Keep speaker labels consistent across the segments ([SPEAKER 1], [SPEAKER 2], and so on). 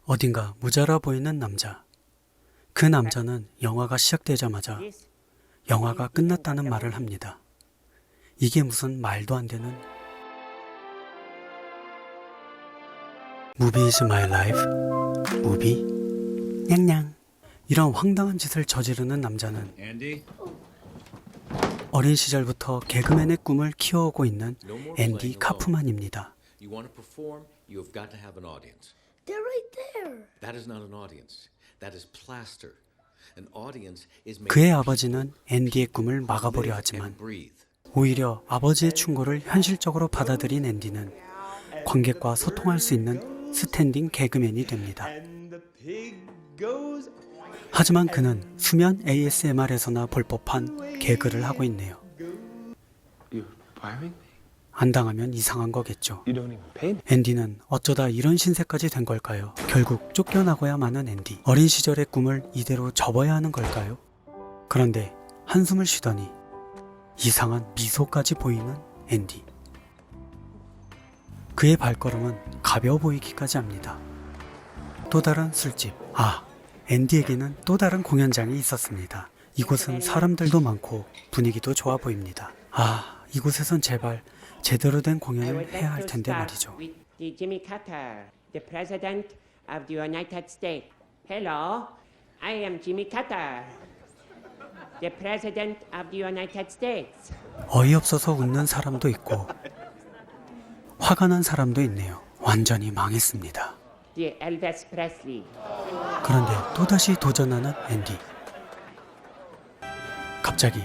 [SPEAKER 1] 어딘가 모자라 보이는 남자. 그 남자는 영화가 시작되자마자 영화가 끝났다는 말을 합니다. 이게 무슨 말도 안 되는 Movie is my life. 무비 냥냥. 이런 황당한 짓을 저지르는 남자는 어린 시절부터 개그맨의 꿈을 키워오고 있는 앤디 카프만입니다.
[SPEAKER 2] You want to perform, you have got to have an audience.
[SPEAKER 3] They're right there.
[SPEAKER 2] That is not an audience. That is plaster. An audience is made
[SPEAKER 1] 그의
[SPEAKER 2] of
[SPEAKER 1] 아버지는 앤디의 꿈을 막아보려
[SPEAKER 2] live
[SPEAKER 1] 하지만
[SPEAKER 2] and breathe.
[SPEAKER 1] 오히려 아버지의 충고를 현실적으로 받아들인 앤디는 관객과 소통할 수 있는 스탠딩 개그맨이 됩니다. 하지만 그는 수면 ASMR에서나 볼 법한 개그를 하고 있네요.
[SPEAKER 4] You firing me?
[SPEAKER 1] 안 당하면 이상한 거겠죠.
[SPEAKER 4] You don't even pay me.
[SPEAKER 1] 앤디는 어쩌다 이런 신세까지 된 걸까요? 결국 쫓겨나고야 마는 앤디. 어린 시절의 꿈을 이대로 접어야 하는 걸까요? 그런데 한숨을 쉬더니 이상한 미소까지 보이는 앤디. 그의 발걸음은 가벼워 보이기까지 합니다. 또 다른 술집. 앤디에게는 또 다른 공연장이 있었습니다. 이곳은 사람들도 많고 분위기도 좋아 보입니다. 이곳에선 제발 제대로 된 공연을 해야 할 텐데 말이죠.
[SPEAKER 5] With the Jimmy Carter, the President of the United States. Hello, I am Jimmy Carter, the President of the United States.
[SPEAKER 1] 어이없어서 웃는 사람도 있고 화가 난 사람도 있네요. 완전히 망했습니다.
[SPEAKER 5] The Elvis Presley.
[SPEAKER 1] 그런데 또다시 도전하는 앤디. 갑자기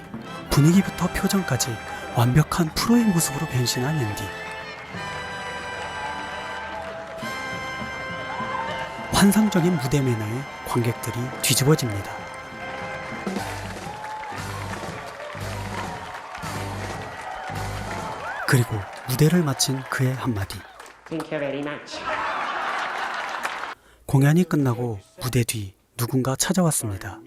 [SPEAKER 1] 분위기부터 표정까지 완벽한 프로의 모습으로 변신한 앤디. 환상적인 무대 매너에 관객들이 뒤집어집니다. 그리고 무대를 마친 그의 한마디.
[SPEAKER 5] Thank you very much.
[SPEAKER 1] 공연이 끝나고 무대 뒤 누군가 찾아왔습니다.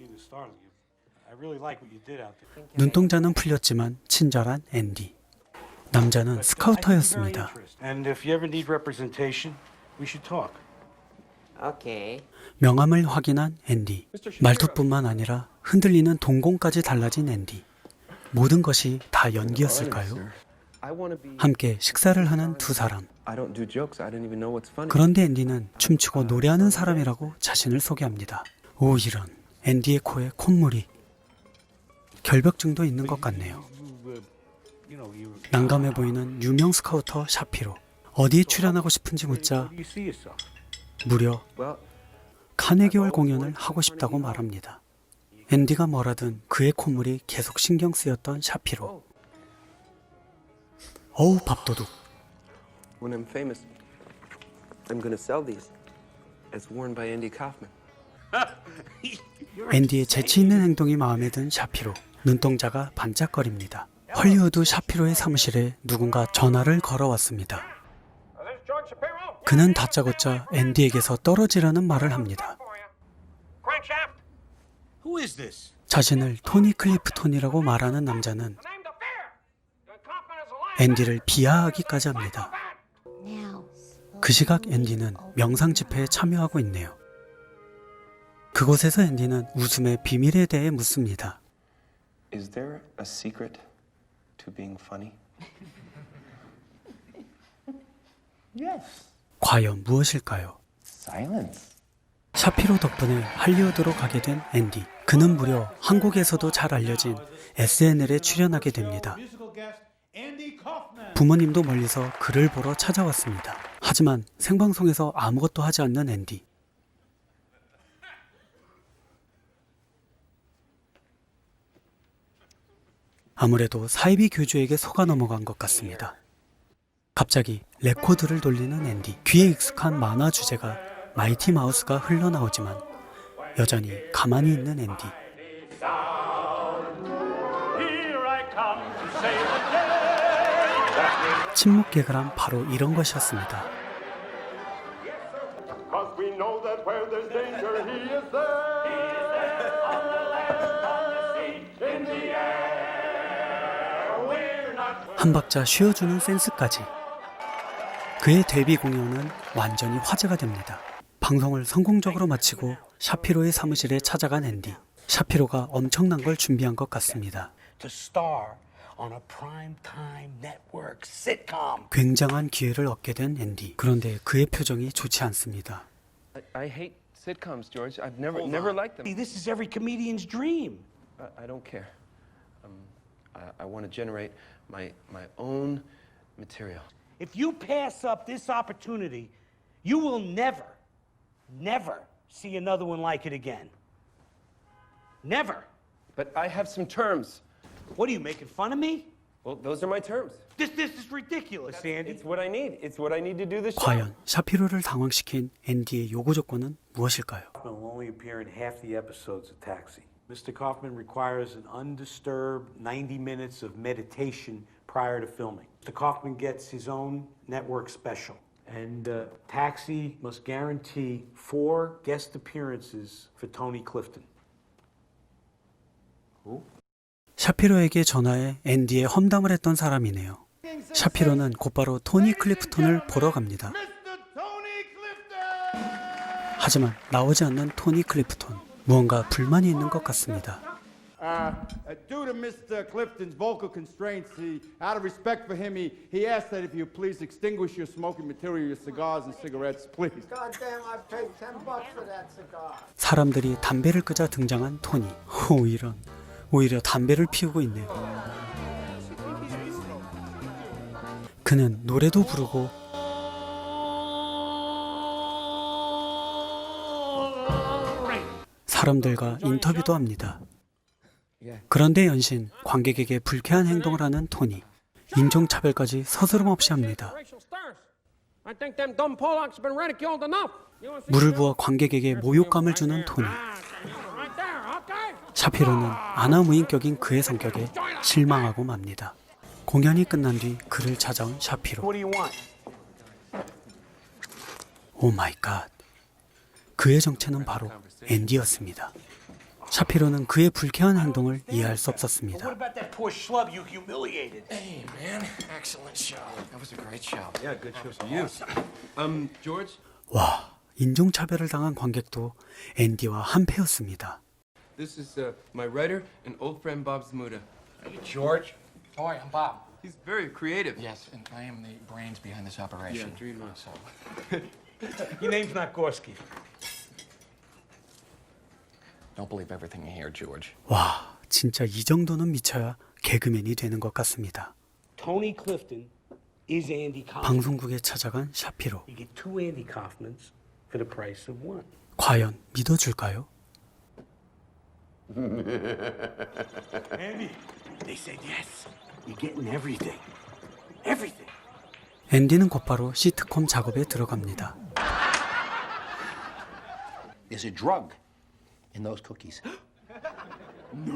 [SPEAKER 1] 눈동자는 풀렸지만 친절한 앤디. 남자는 스카우터였습니다.
[SPEAKER 6] And if you ever need representation, we should talk.
[SPEAKER 5] Okay.
[SPEAKER 1] 명함을 확인한 앤디. 말투뿐만 아니라 흔들리는 동공까지 달라진 앤디. 모든 것이 다 연기였을까요?
[SPEAKER 4] I want to be.
[SPEAKER 1] 함께 식사를 하는 두 사람.
[SPEAKER 4] I don't do jokes. I don't even know what's funny.
[SPEAKER 1] 그런데 앤디는 춤추고 노래하는 사람이라고 자신을 소개합니다. 오 이런. 앤디의 코에 콧물이. 결벽증도 있는 것 같네요. 난감해 보이는 유명 스카우터 샤피로. 어디에 출연하고 싶은지 묻자
[SPEAKER 6] You see yourself.
[SPEAKER 1] 무려
[SPEAKER 4] Well,
[SPEAKER 1] 카네기홀 공연을 하고 싶다고 말합니다. 앤디가 뭐라든 그의 콧물이 계속 신경 쓰였던 샤피로. 어우 밥도둑.
[SPEAKER 4] when I'm famous, I'm going to sell these as worn by Andy Kaufman.
[SPEAKER 1] 앤디의 재치 있는 행동이 마음에 든 샤피로. 눈동자가 반짝거립니다. 헐리우드 샤피로의 사무실에 누군가 전화를 걸어왔습니다. 그는 다짜고짜 앤디에게서 떨어지라는 말을 합니다.
[SPEAKER 6] Who is this?
[SPEAKER 1] 자신을 토니 클리프톤이라고 말하는 남자는 앤디를 비하하기까지 합니다. 그 시각 앤디는 명상 집회에 참여하고 있네요. 그곳에서 앤디는 웃음의 비밀에 대해 묻습니다.
[SPEAKER 4] Is there a secret to being funny?
[SPEAKER 1] 과연 무엇일까요?
[SPEAKER 4] Silence.
[SPEAKER 1] 샤피로 덕분에 할리우드로 가게 된 앤디. 그는 무려 한국에서도 잘 알려진 SNL에 출연하게 됩니다. 부모님도 멀리서 그를 보러 찾아왔습니다. 하지만 생방송에서 아무것도 하지 않는 앤디. 아무래도 사이비 교주에게 속아 넘어간 것 같습니다. 갑자기 레코드를 돌리는 앤디. 귀에 익숙한 만화 주제가 마이티 마우스가 흘러나오지만 여전히 가만히 있는 앤디. 침묵 개그란 바로 이런 것이었습니다. 한 박자 쉬어주는 센스까지. 그의 데뷔 공연은 완전히 화제가 됩니다. 방송을 성공적으로 마치고 샤피로의 사무실에 찾아간 앤디. 샤피로가 엄청난 걸 준비한 것 같습니다.
[SPEAKER 6] To star on a primetime network sitcom.
[SPEAKER 1] 굉장한 기회를 얻게 된 앤디. 그런데 그의 표정이 좋지 않습니다.
[SPEAKER 4] I hate sitcoms, George. I've never liked them.
[SPEAKER 6] This is every comedian's dream.
[SPEAKER 4] I don't care. I want to generate my own material.
[SPEAKER 6] If you pass up this opportunity, you will never see another one like it again. Never.
[SPEAKER 4] But I have some terms.
[SPEAKER 6] What are you making fun of me?
[SPEAKER 4] Well, those are my terms.
[SPEAKER 6] This is ridiculous, Andy.
[SPEAKER 4] It's what I need. It's what I need to do this show.
[SPEAKER 1] 과연 샤피로를 당황시킨 앤디의 요구 조건은 무엇일까요?
[SPEAKER 6] Will only appear in half the episodes of Taxi. Mr. Kaufman requires an undisturbed 90 minutes of meditation prior to filming. Mr. Kaufman gets his own network special. And Taxi must guarantee 4 guest appearances for Tony Clifton.
[SPEAKER 1] 샤피로에게 전화해 앤디의 험담을 했던 사람이네요. 샤피로는 곧바로 토니 클리프톤을 보러 갑니다. 하지만 나오지 않는 토니 클리프톤. 무언가 불만이 있는 것 같습니다.
[SPEAKER 3] Due to Mr. Clifton's vocal constraints, out of respect for him, he asked that if you please extinguish your smoking material, your cigars and cigarettes, please.
[SPEAKER 7] Goddamn, I've paid $10 for that cigar.
[SPEAKER 1] 사람들이 담배를 끄자 등장한 토니. 오히려 담배를 피우고 있네요. 그는 노래도 부르고 사람들과 인터뷰도 합니다. 그런데 연신 관객에게 불쾌한 행동을 하는 토니. 인종차별까지 서스럼없이 합니다. 물을 부어 관객에게 모욕감을 주는 토니. 샤피로는 아나무인격인 그의 성격에 실망하고 맙니다. 공연이 끝난 뒤 그를 찾아온 샤피로.
[SPEAKER 6] What do you want?
[SPEAKER 1] 오 마이 갓. 그의 정체는 바로 앤디였습니다. 샤피로는 그의 불쾌한 행동을 이해할 수 없었습니다.
[SPEAKER 6] What about that poor schlub you humiliated?
[SPEAKER 2] Hey, man. Excellent show. That was a great show.
[SPEAKER 4] Yeah, good show for you. George?
[SPEAKER 1] 와, 인종차별을 당한 관객도 앤디와 한패였습니다.
[SPEAKER 4] This is my writer and old friend Bob Zmuda.
[SPEAKER 8] George? Hi, I'm Bob.
[SPEAKER 4] He's very creative.
[SPEAKER 8] Yes, and I am the brains behind this operation.
[SPEAKER 4] Yeah, dream on.
[SPEAKER 8] So,
[SPEAKER 6] Your name's not Gorski.
[SPEAKER 8] don't believe everything you hear, George.
[SPEAKER 1] 와, 진짜 이 정도는 미쳐야 개그맨이 되는 것 같습니다.
[SPEAKER 6] Tony Clifton is Andy Kaufman.
[SPEAKER 1] 방송국에 찾아간 샤피로.
[SPEAKER 6] You get 2 Andy Kaufmans for the price of 1.
[SPEAKER 1] 과연 믿어줄까요?
[SPEAKER 6] Andy, they said yes. You're getting everything. Everything.
[SPEAKER 1] 앤디는 곧바로 시트콤 작업에 들어갑니다.
[SPEAKER 7] There's a drug in those cookies.
[SPEAKER 9] And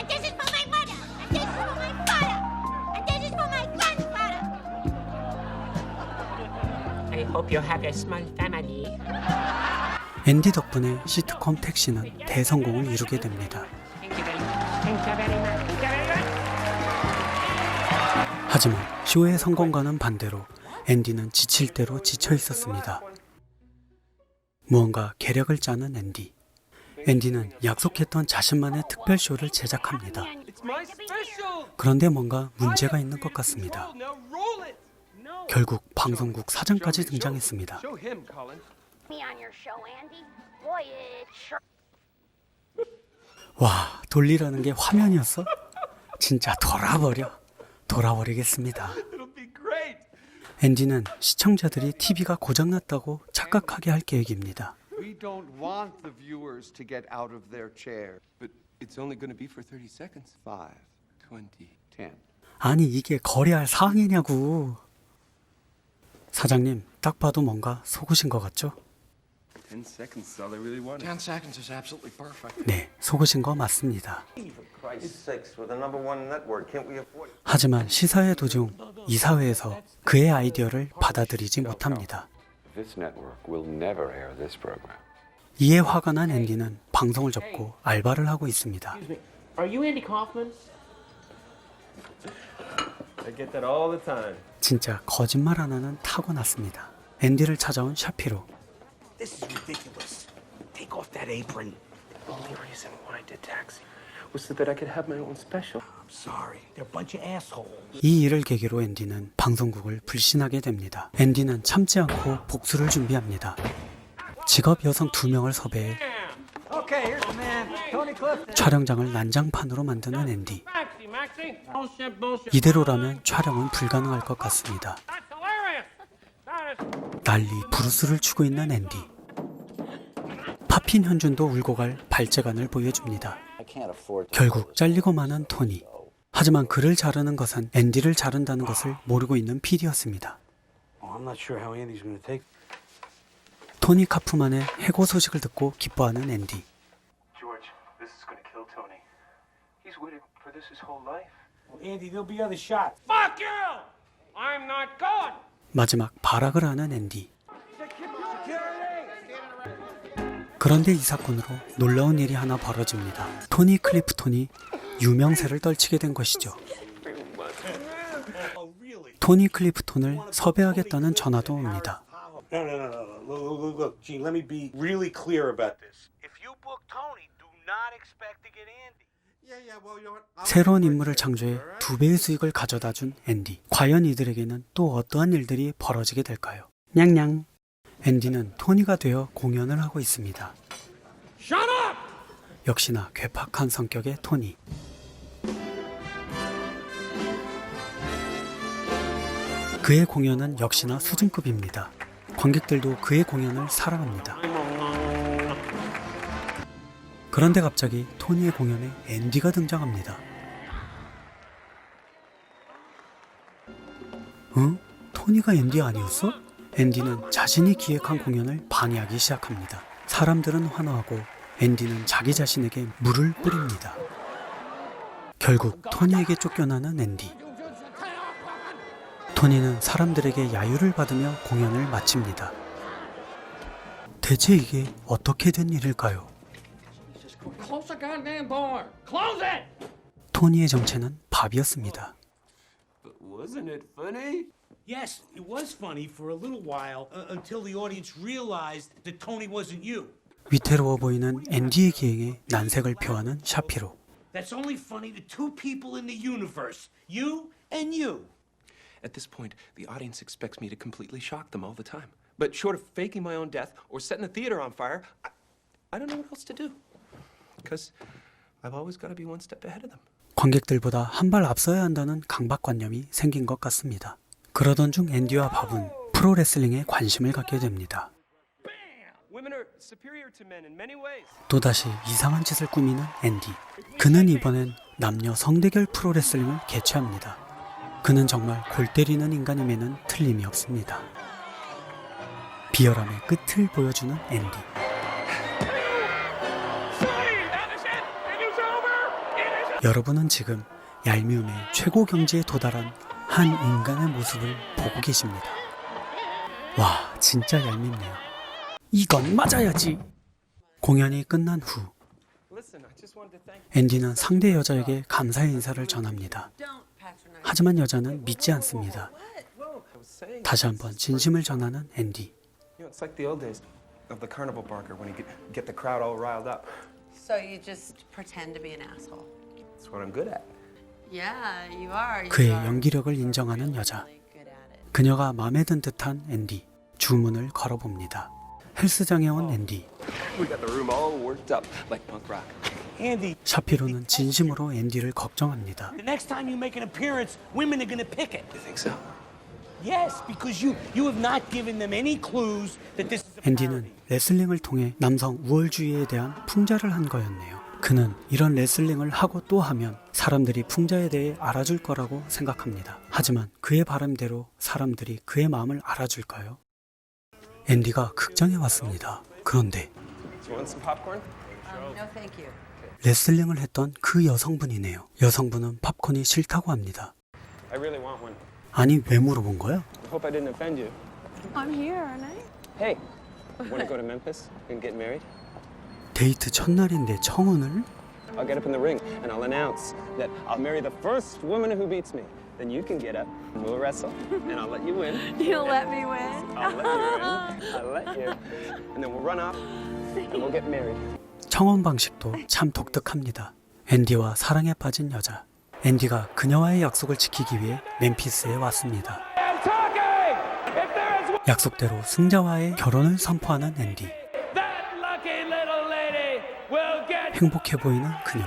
[SPEAKER 9] this is for my mother. And this is for my father. And this is for my grandfather.
[SPEAKER 5] I hope you have a small family.
[SPEAKER 1] 앤디 덕분에 시트콤 택시는 대성공을 이루게 됩니다.
[SPEAKER 5] Thank you very much. Thank you very much. Thank you very much.
[SPEAKER 1] 하지만 쇼의 성공과는 반대로 앤디는 지칠 대로 지쳐 있었습니다. 무언가 계략을 짜는 앤디. 앤디는 약속했던 자신만의 특별 쇼를 제작합니다. 그런데 뭔가 문제가 있는 것 같습니다. 결국 방송국 사장까지 등장했습니다.
[SPEAKER 4] Show him, Colin.
[SPEAKER 9] Me on your show, Andy. Boy, it sure.
[SPEAKER 1] 와, 돌리라는 게 화면이었어? 진짜 돌아버리겠습니다.
[SPEAKER 4] It'll be great.
[SPEAKER 1] 앤디는 시청자들이 TV가 고장났다고 착각하게 할 계획입니다.
[SPEAKER 3] We don't want the viewers to get out of their chair.
[SPEAKER 4] But it's only going to be for 30 seconds.
[SPEAKER 3] 5,
[SPEAKER 4] 20.
[SPEAKER 3] 10.
[SPEAKER 1] 아니 이게 거래할 사항이냐고. 사장님, 딱 봐도 뭔가 속으신 것 같죠?
[SPEAKER 4] 10 seconds is all I really wanted.
[SPEAKER 8] 10 seconds is absolutely perfect.
[SPEAKER 1] 네, 속으신 거 맞습니다.
[SPEAKER 4] Christ's sakes, we're the #1 network. Can't we afford?
[SPEAKER 1] 하지만 시사회 도중 이사회에서 그의 아이디어를 받아들이지 못합니다.
[SPEAKER 10] This network will never air this program.
[SPEAKER 1] 이에 화가 난 앤디는 방송을 접고 알바를 하고 있습니다.
[SPEAKER 5] Are you Andy Kaufman?
[SPEAKER 4] I get that all the time.
[SPEAKER 1] 진짜 거짓말 안 하는 타고났습니다. 앤디를 찾아온 샤피로.
[SPEAKER 6] This is ridiculous. Take off that apron.
[SPEAKER 4] The only reason why I did Taxi was so that I could have my own special.
[SPEAKER 6] I'm sorry. They're a bunch of assholes.
[SPEAKER 1] 이 일을 계기로 앤디는 방송국을 불신하게 됩니다. 앤디는 참지 않고 복수를 준비합니다. 직업 여성 2명을 섭외해
[SPEAKER 7] Okay, here's the man, Tony Clifton.
[SPEAKER 1] 촬영장을 난장판으로 만드는 앤디.
[SPEAKER 5] Maxie, Maxie. Bullshit, bullshit.
[SPEAKER 1] 이대로라면 촬영은 불가능할 것 같습니다.
[SPEAKER 5] That's hilarious. That is...
[SPEAKER 1] 난리 부르스를 추고 있는 앤디. 파핀 현준도 울고 갈 발재간을 보여줍니다.
[SPEAKER 7] I can't afford
[SPEAKER 1] 결국 잘리고 마는 토니. 하지만 그를 자르는 것은 앤디를 자른다는 것을 모르고 있는 PD였습니다.
[SPEAKER 6] Oh, I'm not sure how Andy's going to take.
[SPEAKER 1] 토니 카프만의 해고 소식을 듣고 기뻐하는 앤디.
[SPEAKER 4] George, this is going to kill Tony. He's waited for this his whole life.
[SPEAKER 6] Well, Andy, there'll be other shots.
[SPEAKER 5] Fuck you! I'm not going!
[SPEAKER 1] 마지막 발악을 하는 앤디. 그런데 이 사건으로 놀라운 일이 하나 벌어집니다. 토니 클리프톤이 유명세를 떨치게 된 것이죠. 토니 클리프톤을 섭외하겠다는 전화도 옵니다.
[SPEAKER 6] No. Look, Gene, let me be really clear about this. If you book Tony, do not expect to get Andy.
[SPEAKER 1] 새로운 인물을 창조해 2배의 수익을 가져다 준 앤디. 과연 이들에게는 또 어떠한 일들이 벌어지게 될까요? 냥냥. 앤디는 토니가 되어 공연을 하고 있습니다.
[SPEAKER 5] Shut up!
[SPEAKER 1] 역시나 괴팍한 성격의 토니. 그의 공연은 역시나 수준급입니다. 관객들도 그의 공연을 사랑합니다. 그런데 갑자기 토니의 공연에 앤디가 등장합니다. 응? 토니가 앤디 아니었어? 앤디는 자신이 기획한 공연을 방해하기 시작합니다. 사람들은 환호하고 앤디는 자기 자신에게 물을 뿌립니다. 결국 토니에게 쫓겨나는 앤디. 토니는 사람들에게 야유를 받으며 공연을 마칩니다. 대체 이게 어떻게 된 일일까요?
[SPEAKER 5] Close the goddamn door! Close it!
[SPEAKER 1] 토니의 정체는 밥이었습니다.
[SPEAKER 4] But wasn't it funny?
[SPEAKER 6] Yes, it was funny for a little while until the audience realized that Tony wasn't you.
[SPEAKER 1] 위태로워 보이는 앤디의 기행에 난색을 표하는 샤피로.
[SPEAKER 6] That's only funny to 2 people in the universe, you and you.
[SPEAKER 4] At this point, the audience expects me to completely shock them all the time. But short of faking my own death or setting the theater on fire, I don't know what else to do. Because I've always got to be one step ahead of them.
[SPEAKER 1] 관객들보다 한 발 앞서야 한다는 강박관념이 생긴 것 같습니다. 그러던 중 앤디와 밥은 프로레슬링에 관심을 갖게 됩니다.
[SPEAKER 4] Women are superior to men in many ways.
[SPEAKER 1] 또다시 이상한 짓을 꾸미는 앤디. 그는 이번엔 남녀 성대결 프로레슬링을 개최합니다. 그는 정말 골 때리는 인간임에는 틀림이 없습니다. 비열함의 끝을 보여주는 앤디. 여러분은 지금 얄미움의 최고 경지에 도달한 한 인간의 모습을 보고 계십니다. 와, 진짜 얄밉네요. 이건 맞아야지. 공연이 끝난 후 앤디는 상대 여자에게 감사의 인사를 전합니다. 하지만 여자는 믿지 않습니다. 다시 한번 진심을 전하는 앤디.
[SPEAKER 4] You know, it's like the old days of the carnival barker when you get the crowd all riled up.
[SPEAKER 11] So you just pretend to be an asshole.
[SPEAKER 4] That's what I'm good at.
[SPEAKER 11] Yeah, you are.
[SPEAKER 1] 그의 연기력을 인정하는 여자. 그녀가 마음에 든 듯한 앤디. 주문을 걸어봅니다. 헬스장에 온 앤디.
[SPEAKER 4] We got the room all worked up like punk rock.
[SPEAKER 6] Andy,
[SPEAKER 1] 샤피로는 진심으로 앤디를 걱정합니다.
[SPEAKER 6] the next time you make an appearance, women are going to pick it.
[SPEAKER 4] You think so?
[SPEAKER 6] Yes, because you have not given them any clues that this is a
[SPEAKER 1] 앤디는
[SPEAKER 6] parody.
[SPEAKER 1] 레슬링을 통해 남성 우월주의에 대한 풍자를 한 거였네요. 그는 이런 레슬링을 하고 또 하면 사람들이 풍자에 대해 알아줄 거라고 생각합니다. 하지만 그의 바람대로 사람들이 그의 마음을 알아줄까요? 앤디가 극장에 왔습니다. 그런데
[SPEAKER 4] You want some popcorn?
[SPEAKER 11] No, thank you.
[SPEAKER 1] 레슬링을 했던 그 여성분이네요. 여성분은 팝콘이 싫다고 합니다.
[SPEAKER 4] I really want one.
[SPEAKER 1] 아니, 왜 물어본 거야?
[SPEAKER 4] I hope I didn't offend you.
[SPEAKER 11] I'm here, aren't I?
[SPEAKER 4] Hey, want to go to Memphis and get married?
[SPEAKER 1] 데이트 첫날인데 청혼을?
[SPEAKER 4] I'll get up in the ring and I'll announce that I'll marry the first woman who beats me. then you can get up and we'll wrestle, and I'll let you win.
[SPEAKER 11] You'll let me win?
[SPEAKER 4] I'll let you win. I'll let you. And then we'll run off and we'll get married.
[SPEAKER 1] 청혼 방식도 참 독특합니다. 앤디와 사랑에 빠진 여자. 앤디가 그녀와의 약속을 지키기 위해 멤피스에 왔습니다. 약속대로 승자와의 결혼을 선포하는 앤디. 행복해 보이는 그녀.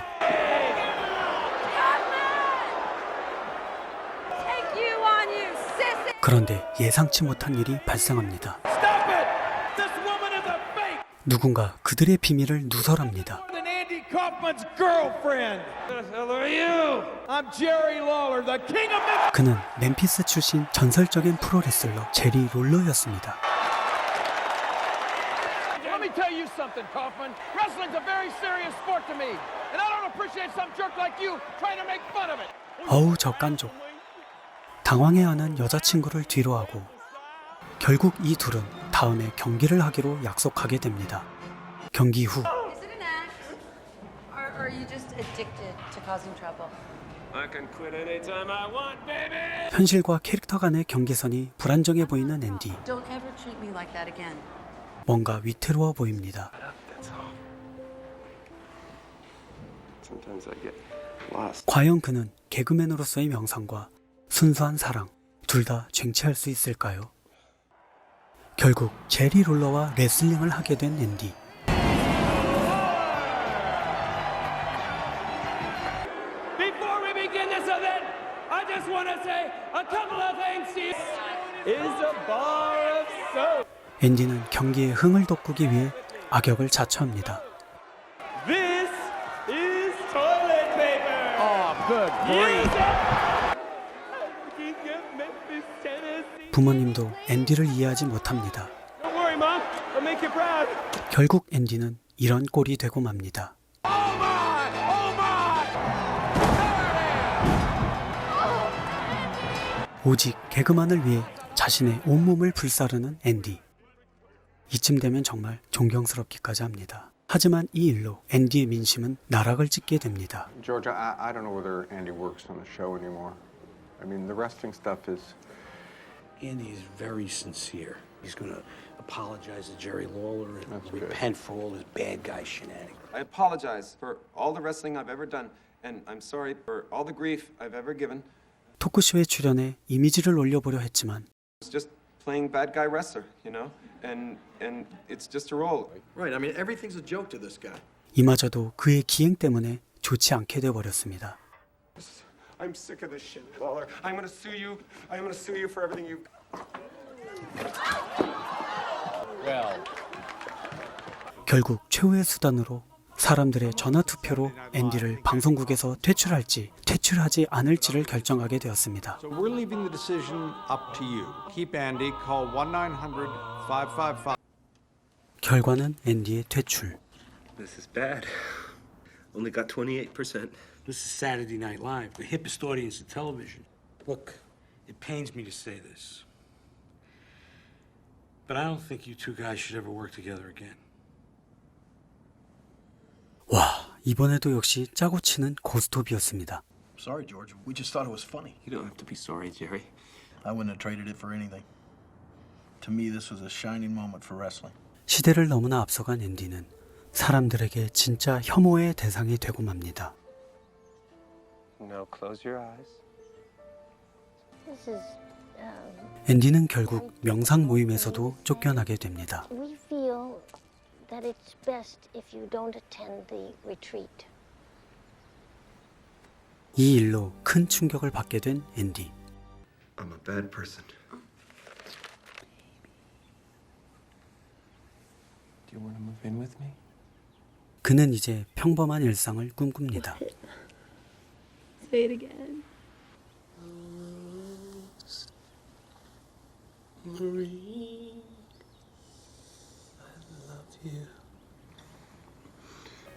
[SPEAKER 1] 그런데 예상치 못한 일이 발생합니다. 누군가 그들의 비밀을 누설합니다. 그는 멤피스 출신 전설적인 프로레슬러 제리 롤러였습니다.
[SPEAKER 12] Let me tell you something, Kaufman. Wrestling's a very serious sport to me, and I don't appreciate some jerk like you trying to make fun of it.
[SPEAKER 1] 어우 저 깐족. 당황해하는 여자친구를 뒤로하고 결국 이 둘은 다음에 경기를 하기로 약속하게 됩니다. 경기 후
[SPEAKER 11] Is it an act? Or are you just addicted to causing trouble?
[SPEAKER 4] I can quit anytime I want, baby.
[SPEAKER 1] 현실과 캐릭터 간의 경계선이 불안정해 보이는 앤디.
[SPEAKER 11] Don't ever treat me like that again.
[SPEAKER 1] 뭔가 위태로워 보입니다.
[SPEAKER 4] Sometimes I get lost.
[SPEAKER 1] 과연 그는 개그맨으로서의 명성과 순수한 사랑 둘 다 쟁취할 수 있을까요? 결국 제리 롤러와 레슬링을 하게 된 앤디.
[SPEAKER 12] Before we begin this event, I just want to say a couple of things to you. Is a bar of soap.
[SPEAKER 1] 앤디는 경기의 흥을 돋구기 위해 악역을 자처합니다.
[SPEAKER 12] This is toilet paper.
[SPEAKER 3] Oh, good grief.
[SPEAKER 1] 부모님도 앤디를 이해하지 못합니다.
[SPEAKER 12] Don't worry, Mom. I'll make you proud.
[SPEAKER 1] 결국 앤디는 이런 꼴이 되고 맙니다.
[SPEAKER 12] Oh my! Oh my!
[SPEAKER 1] 오직 개그만을 위해 자신의 온몸을 불사르는 앤디. 이쯤 되면 정말 존경스럽기까지 합니다. 하지만 이 일로 앤디의 민심은 나락을 찍게 됩니다.
[SPEAKER 10] George, I don't know whether Andy works on the show anymore. I mean, the wrestling stuff is...
[SPEAKER 6] Andy is very sincere. He's going to apologize to Jerry Lawler and repent for all his bad guy shenanigans.
[SPEAKER 4] I apologize for all the wrestling I've ever done, and I'm sorry for all the grief I've ever given.
[SPEAKER 1] 토크쇼에 출연해 이미지를 올려보려 했지만
[SPEAKER 4] It's just playing bad guy wrestler, you know, and it's just a role.
[SPEAKER 8] Right, I mean, everything's a joke to this guy.
[SPEAKER 1] 이마저도 그의 기행 때문에 좋지 않게 되어버렸습니다.
[SPEAKER 4] I'm sick of this shit, Lawler. I'm gonna sue you. I'm gonna sue you for everything you've.
[SPEAKER 1] 결국 최후의 수단으로 사람들의 전화 투표로 앤디를 방송국에서 퇴출할지 퇴출하지 않을지를 결정하게 되었습니다.
[SPEAKER 3] So we're leaving the decision up to you. Keep Andy. Call 1-900-555.
[SPEAKER 1] 결과는 앤디의 퇴출.
[SPEAKER 4] This is bad. Only got 28%.
[SPEAKER 6] This is Saturday Night Live, the hippest audience in television. Look, it pains me to say this, but I don't think you two guys should ever work together again.
[SPEAKER 1] 와, 이번에도 역시 짜고 치는 고스톱이었습니다.
[SPEAKER 8] Sorry, George. We just thought it was funny.
[SPEAKER 4] You don't have to be sorry, Jerry.
[SPEAKER 8] I wouldn't have traded it for anything. To me, this was a shining moment for wrestling.
[SPEAKER 1] 시대를 너무나 앞서간 앤디는 사람들에게 진짜 혐오의 대상이 되고 맙니다.
[SPEAKER 4] Now close your eyes.
[SPEAKER 9] This is,
[SPEAKER 1] 앤디는 결국 명상 모임에서도 쫓겨나게 됩니다.
[SPEAKER 9] we feel that it's best if you don't attend the retreat.
[SPEAKER 1] 이 일로 큰 충격을 받게 된 앤디.
[SPEAKER 4] I'm a bad person. Do you want to move in with me?
[SPEAKER 1] 그는 이제 평범한 일상을 꿈꿉니다.
[SPEAKER 11] Say it again.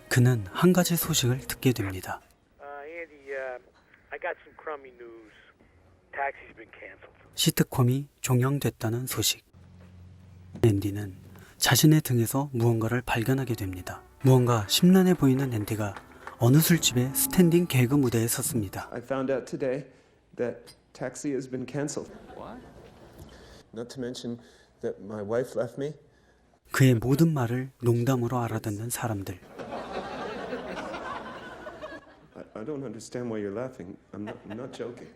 [SPEAKER 1] 그는 한 가지 소식을 듣게 됩니다.
[SPEAKER 12] Andy, I got some crummy news. Taxi's been canceled.
[SPEAKER 1] 시트콤이 종영됐다는 소식. 앤디는 자신의 등에서 무언가를 발견하게 됩니다. 무언가 심란해 보이는 앤디가 어느 술집의 스탠딩 개그 무대에 섰습니다.
[SPEAKER 4] I found out today that Taxi has been canceled.
[SPEAKER 12] What?
[SPEAKER 4] Not to mention that my wife left me.
[SPEAKER 1] 그의 모든 말을 농담으로 알아듣는 사람들.
[SPEAKER 4] I don't understand why you're laughing. I'm not joking.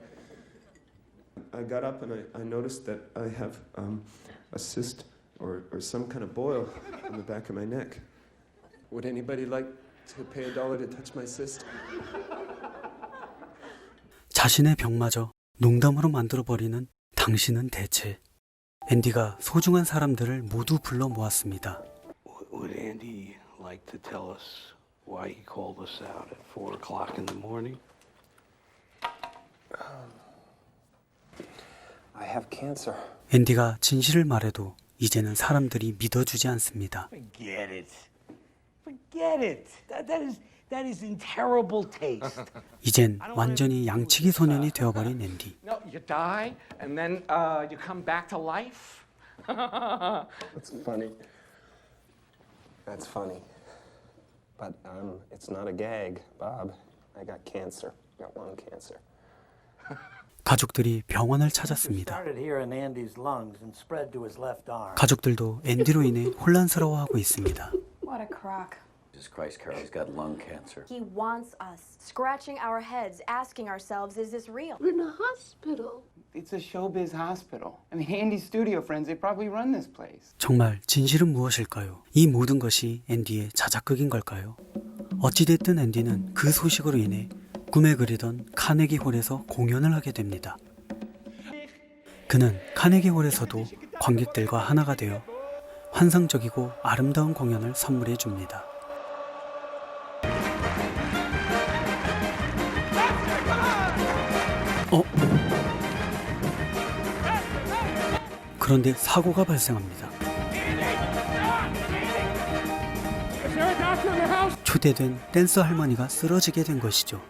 [SPEAKER 4] I got up and I noticed that I have a cyst or some kind of boil on the back of my neck. Would anybody like to pay $1 to touch my cyst?
[SPEAKER 1] 자신의 병마저 농담으로 만들어버리는 당신은 대체. 앤디가 소중한 사람들을 모두 불러 모았습니다.
[SPEAKER 6] Would Andy like to tell us why he called us out at 4 o'clock in the morning?
[SPEAKER 10] I have cancer.
[SPEAKER 1] 앤디가 진실을 말해도 이제는 사람들이 믿어주지 않습니다.
[SPEAKER 6] Forget it. Forget it. That is in terrible taste.
[SPEAKER 1] 이젠 완전히 양치기 소년이 되어버린 앤디.
[SPEAKER 12] No, you die and then you come back to life.
[SPEAKER 10] That's funny. That's funny. But it's not a gag, Bob. I got cancer. I got lung cancer.
[SPEAKER 1] 가족들이 병원을 찾았습니다.
[SPEAKER 7] Started here in Andy's lungs and spread to his left arm.
[SPEAKER 1] 가족들도 앤디로 인해 혼란스러워하고 있습니다.
[SPEAKER 11] What a crock.
[SPEAKER 7] Jesus Christ, Carol, he's got lung cancer.
[SPEAKER 11] He wants us, scratching our heads, asking ourselves, is this real?
[SPEAKER 9] We're in a hospital.
[SPEAKER 12] It's a showbiz hospital. I mean, Andy's studio friends, they probably run this place.
[SPEAKER 1] 정말 진실은 무엇일까요? 이 모든 것이 앤디의 자작극인 걸까요? 어찌됐든 앤디는 그 소식으로 인해 꿈에 그리던 카네기 홀에서 공연을 하게 됩니다. 그는 카네기 홀에서도 관객들과 하나가 되어 환상적이고 아름다운 공연을 선물해 줍니다. 그런데 사고가 발생합니다. 초대된 댄서 할머니가 쓰러지게 된 것이죠.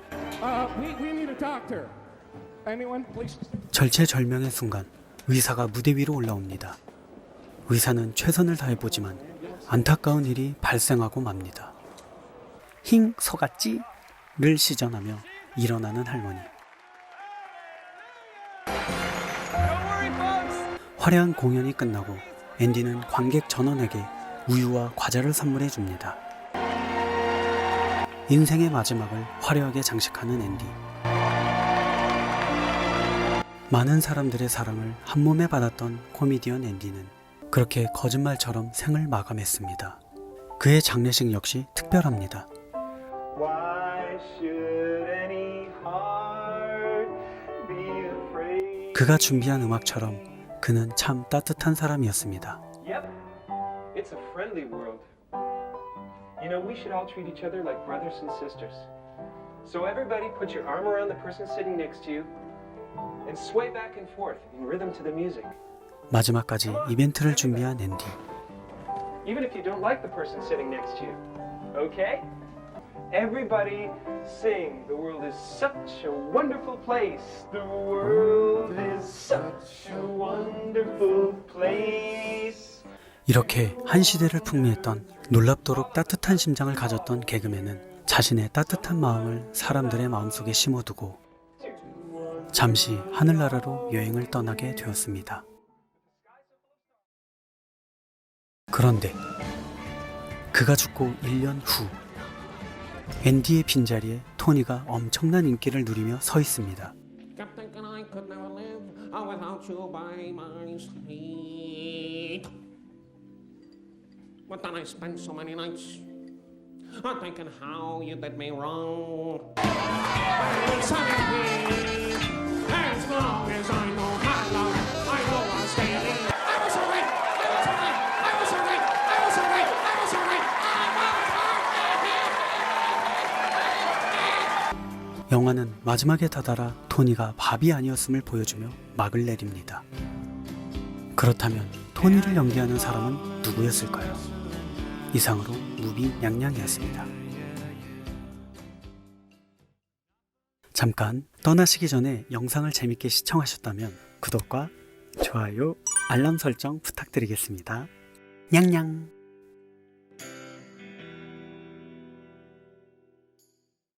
[SPEAKER 1] 절체절명의 순간 의사가 무대 위로 올라옵니다. 의사는 최선을 다해보지만 안타까운 일이 발생하고 맙니다. 힝 속았지를 시전하며 일어나는 할머니. 화려한 공연이 끝나고 앤디는 관객 전원에게 우유와 과자를 선물해 줍니다. 인생의 마지막을 화려하게 장식하는 앤디. 많은 사람들의 사랑을 한 몸에 받았던 코미디언 앤디는 그렇게 거짓말처럼 생을 마감했습니다. 그의 장례식 역시 특별합니다. 그가 준비한 음악처럼 그는 참 따뜻한 사람이었습니다.
[SPEAKER 4] Yep. It's a friendly world. You know, we should all treat each other like brothers and sisters. So everybody put your arm around the person sitting next to you and sway back and forth in rhythm to the music.
[SPEAKER 1] 마지막까지 이벤트를 준비한 앤디.
[SPEAKER 4] Even if you don't like the person sitting next to you. Okay? Everybody sing. The world is such a wonderful place. The world is such a wonderful place.
[SPEAKER 1] 이렇게 한 시대를 풍미했던 놀랍도록 따뜻한 심장을 가졌던 개그맨은 자신의 따뜻한 마음을 사람들의 마음속에 심어두고 잠시 하늘나라로 여행을 떠나게 되었습니다. 그런데 그가 죽고 1년 후 앤디의 빈자리에 토니가 엄청난 인기를 누리며 서 있습니다.
[SPEAKER 5] Captain, I could never live without you by my side. But then I spent so many nights thinking how you did me wrong. So as long as I know how long I know I'll stay alive. I was alright. I was alright. I was alright. I was alright. I was alright.
[SPEAKER 1] 영화는 마지막에 다다라 토니가 밥이 아니었음을 보여주며 막을 내립니다. 그렇다면 토니를 연기하는 사람은 누구였을까요? 이상으로 무비 냥냥이었습니다. 잠깐 떠나시기 전에 영상을 재밌게 시청하셨다면 구독과 좋아요, 알람 설정 부탁드리겠습니다. 냥냥.